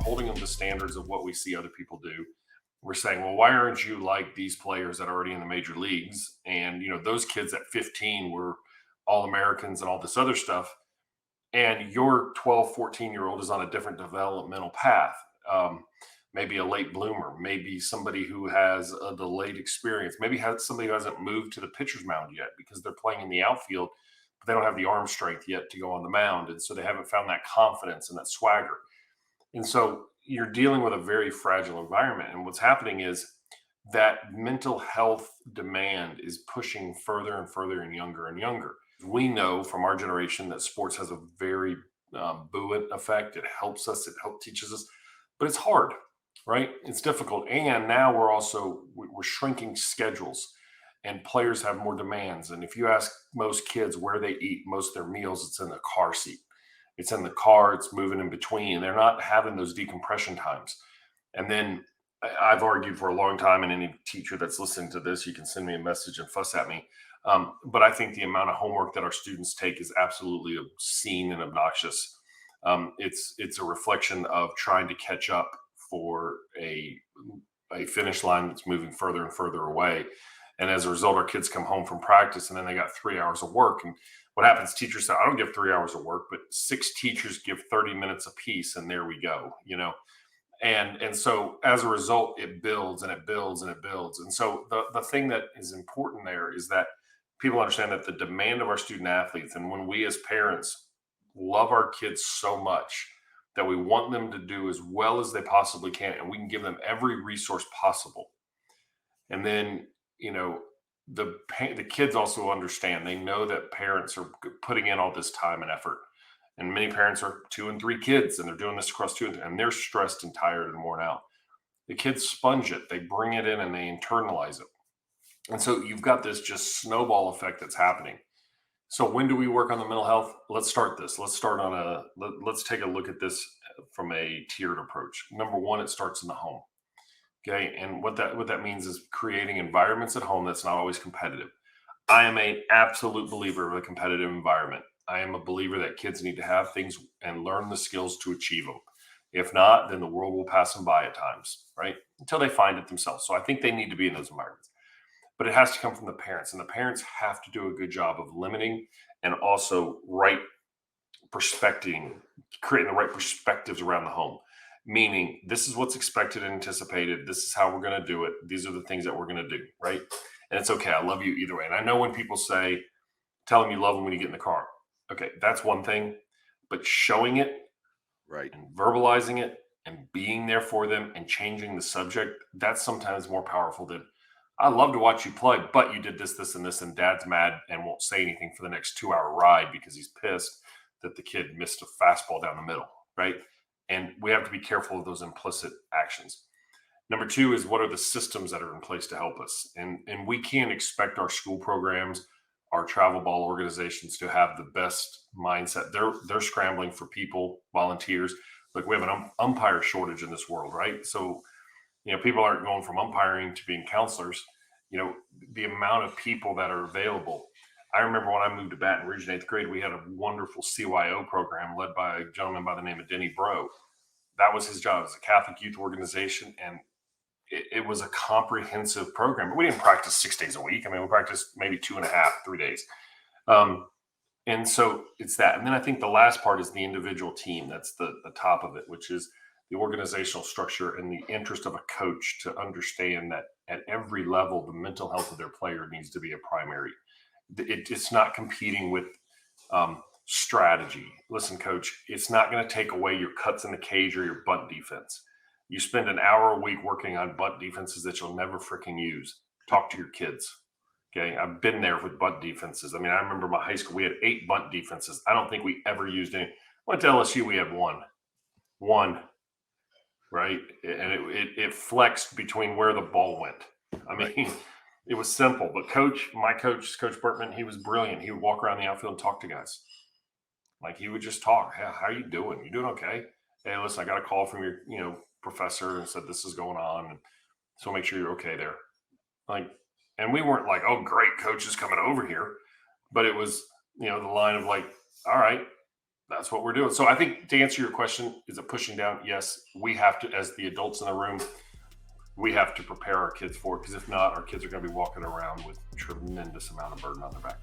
holding them to standards of what we see other people do. We're saying, well, why aren't you like these players that are already in the major leagues? And, those kids at 15 were all Americans and all this other stuff. And your 12, 14-year-old is on a different developmental path. Maybe a late bloomer, maybe somebody who has a delayed experience, maybe has somebody who hasn't moved to the pitcher's mound yet because they're playing in the outfield, but they don't have the arm strength yet to go on the mound. And so they haven't found that confidence and that swagger. And so you're dealing with a very fragile environment. And what's happening is that mental health demand is pushing further and further and younger. We know from our generation that sports has a very buoyant effect. It helps us, teaches us, but it's hard, right? It's difficult. And now we're shrinking schedules and players have more demands. And if you ask most kids where they eat most of their meals, it's in the car seat. It's in the car, it's moving in between. They're not having those decompression times. And then I've argued for a long time, and any teacher that's listening to this, you can send me a message and fuss at me. But I think the amount of homework that our students take is absolutely obscene and obnoxious. It's a reflection of trying to catch up for a finish line that's moving further and further away. And as a result, our kids come home from practice and then they got 3 hours of work. And what happens, teachers say, I don't give 3 hours of work, but 6 teachers give 30 minutes apiece. And there we go, And so as a result, it builds and it builds and it builds. And so the thing that is important there is that people understand that the demand of our student athletes, and when we as parents love our kids so much that we want them to do as well as they possibly can, and we can give them every resource possible. And then, the kids also understand, they know that parents are putting in all this time and effort. And many parents are 2 and 3 kids, and they're doing this across 2 and they're stressed and tired and worn out. The kids sponge it, they bring it in and they internalize it. And so you've got this just snowball effect that's happening. So when do we work on the mental health? Let's start this. Let's take a look at this from a tiered approach. Number one, it starts in the home. Okay. And what that means is creating environments at home that's not always competitive. I am an absolute believer of a competitive environment. I am a believer that kids need to have things and learn the skills to achieve them. If not, then the world will pass them by at times, right? Until they find it themselves. So I think they need to be in those environments. But it has to come from the parents, and the parents have to do a good job of limiting and also creating the right perspectives around the home. Meaning, this is what's expected and anticipated. This is how we're going to do it. These are the things that we're going to do, right? And it's okay. I love you either way. And I know when people say, tell them you love them when you get in the car. Okay, that's one thing. But showing it, right, and verbalizing it and being there for them and changing the subject, that's sometimes more powerful than, I love to watch you play, but you did this, this, and this, and dad's mad and won't say anything for the next 2-hour ride because he's pissed that the kid missed a fastball down the middle, right? And we have to be careful of those implicit actions. Number 2 is, what are the systems that are in place to help us? And we can't expect our school programs, our travel ball organizations to have the best mindset. They're scrambling for people, volunteers. Look, we have an umpire shortage in this world, right? So, people aren't going from umpiring to being counselors. The amount of people that are available. I remember when I moved to Baton Rouge in 8th grade, we had a wonderful CYO program led by a gentleman by the name of Denny Bro. That was his job. It was a Catholic youth organization, and it was a comprehensive program. But we didn't practice 6 days a week. I mean, we practiced maybe 2.5, 3 days. And so it's that. And then I think the last part is the individual team. That's the top of it, which is the organizational structure and the interest of a coach to understand that at every level, the mental health of their player needs to be a primary. It's not competing with strategy. Listen, coach, it's not going to take away your cuts in the cage or your bunt defense. You spend an hour a week working on bunt defenses that you'll never freaking use. Talk to your kids. Okay. I've been there with bunt defenses. I mean, I remember my high school, we had 8 bunt defenses. I don't think we ever used any. Went to LSU, we had one, right? And it flexed between where the ball went. I mean, it was simple, but my coach, Coach Bertman, he was brilliant. He would walk around the outfield and talk to guys. Like, he would just talk. Hey, how are you doing? You doing okay? Hey, listen, I got a call from your, professor and said this is going on. And so make sure you're okay there. And we weren't like, oh, great, coach is coming over here. But it was, the line of like, all right, That's what we're doing. So I think to answer your question, is it pushing down? Yes, we have to, as the adults in the room, we have to prepare our kids for it, because if not, our kids are going to be walking around with tremendous amount of burden on their back.